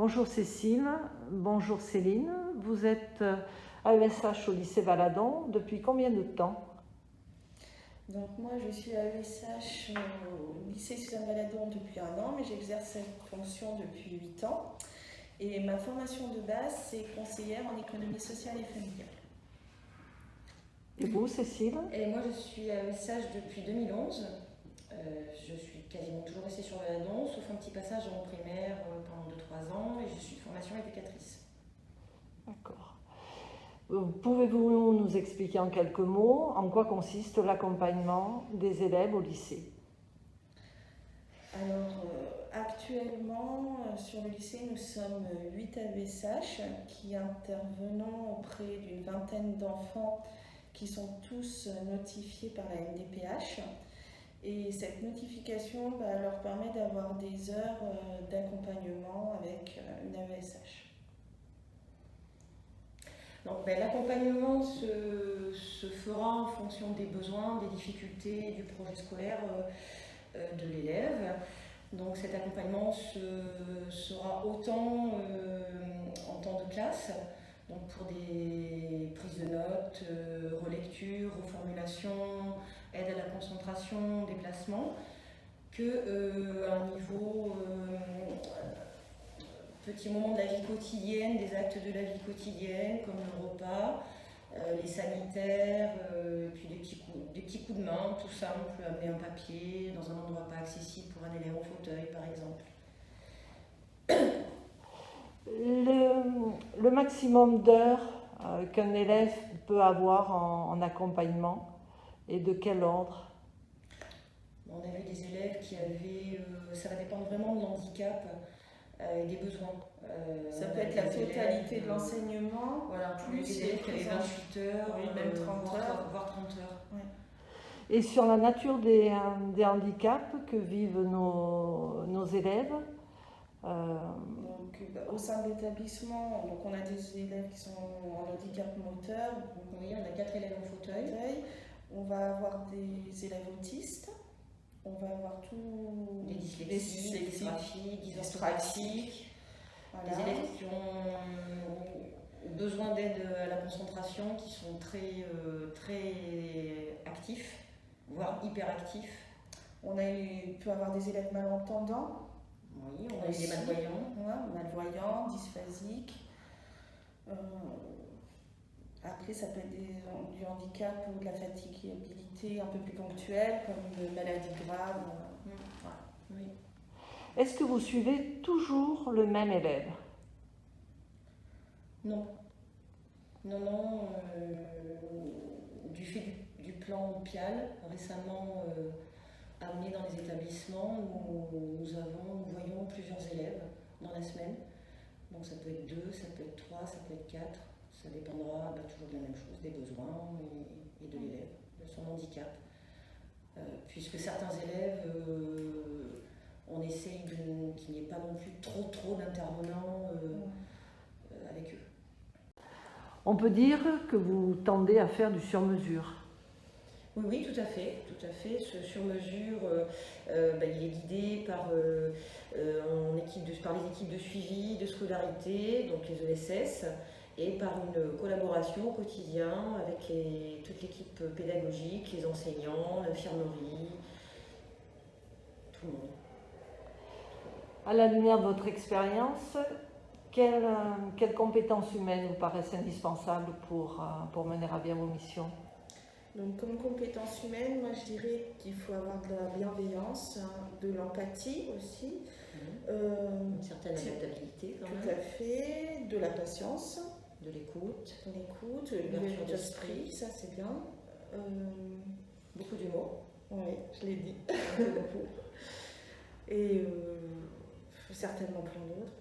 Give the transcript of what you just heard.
Bonjour Cécile, bonjour Céline. Vous êtes AESH au lycée Valadon depuis combien de temps? Donc moi je suis AESH au lycée Suzanne Valadon depuis 1 an, mais j'exerce cette fonction depuis 8 ans. Et ma formation de base, c'est conseillère en économie sociale et familiale. Et vous Cécile? Et moi je suis AESH depuis 2011. Je suis quasiment toujours restée sur Valadon, sauf un petit passage en primaire pendant 2-3 ans, et je suis de formation éducatrice. D'accord. Pouvez-vous nous expliquer en quelques mots en quoi consiste l'accompagnement des élèves au lycée? Alors actuellement sur le lycée, nous sommes 8 AESH qui intervenons auprès d'une vingtaine d'enfants qui sont tous notifiés par la MDPH. Et cette notification leur permet d'avoir des heures d'accompagnement avec une AESH. Donc l'accompagnement se fera en fonction des besoins, des difficultés du projet scolaire de l'élève. Donc cet accompagnement sera autant en temps de classe, donc pour des prises de notes, relecture, reformulation, aide à la concentration, déplacement, que à un niveau petit moment de la vie quotidienne, des actes de la vie quotidienne, comme le repas, les sanitaires, puis des petits coups de main, tout simple, amener un papier dans un endroit pas accessible pour un élève en fauteuil, par exemple. Le maximum d'heures qu'un élève peut avoir en accompagnement est de quel ordre? On a vu des élèves qui avaient, ça va dépendre vraiment de l'handicap et des besoins. Ça peut être la totalité de l'enseignement. Voilà, plus des élèves qui avaient 28 heures, oui, même 30 heures. Voire 30 heures. Ouais. Et sur la nature des handicaps que vivent nos élèves? Donc, au sein de l'établissement, donc on a des élèves qui sont en handicap moteur. Oui, on a 4 élèves en fauteuil. On va avoir des élèves autistes. On va avoir tous des dyslexies, dysgraphiques, voilà. Des élèves qui ont besoin d'aide à la concentration, qui sont très actifs, voire hyperactifs. On peut avoir des élèves malentendants. Oui, on a eu des malvoyants. Malvoyants, dysphasiques. Après, ça peut être du handicap ou de la fatigabilité un peu plus ponctuelle, comme une maladie grave. Oui. Est-ce que vous suivez toujours le même élève? Non. Non. Du fait du plan PIAL, récemment amené dans les établissements, nous voyons plusieurs élèves dans la semaine. Donc ça peut être 2, ça peut être 3, ça peut être 4. Ça dépendra toujours de la même chose, des besoins et de l'élève, de son handicap. Puisque certains élèves, on essaye qu'il n'y ait pas non plus trop d'intervenants avec eux. On peut dire que vous tendez à faire du sur-mesure. Oui, tout à fait. Ce sur-mesure, il est guidé par les équipes de suivi, de scolarité, donc les ESS, et par une collaboration au quotidien avec toute l'équipe pédagogique, les enseignants, l'infirmerie, tout le monde. À la lumière de votre expérience, quelles compétences humaines vous paraissent indispensables pour mener à bien vos missions? Donc, comme compétences humaines, moi je dirais qu'il faut avoir de la bienveillance, de l'empathie aussi. Une certaine adaptabilité quand même. Tout à fait, de la patience. De l'écoute. L'ouverture d'esprit, ça c'est bien. Beaucoup d'humour. Oui, je l'ai dit. Beaucoup. Et certainement plein d'autres.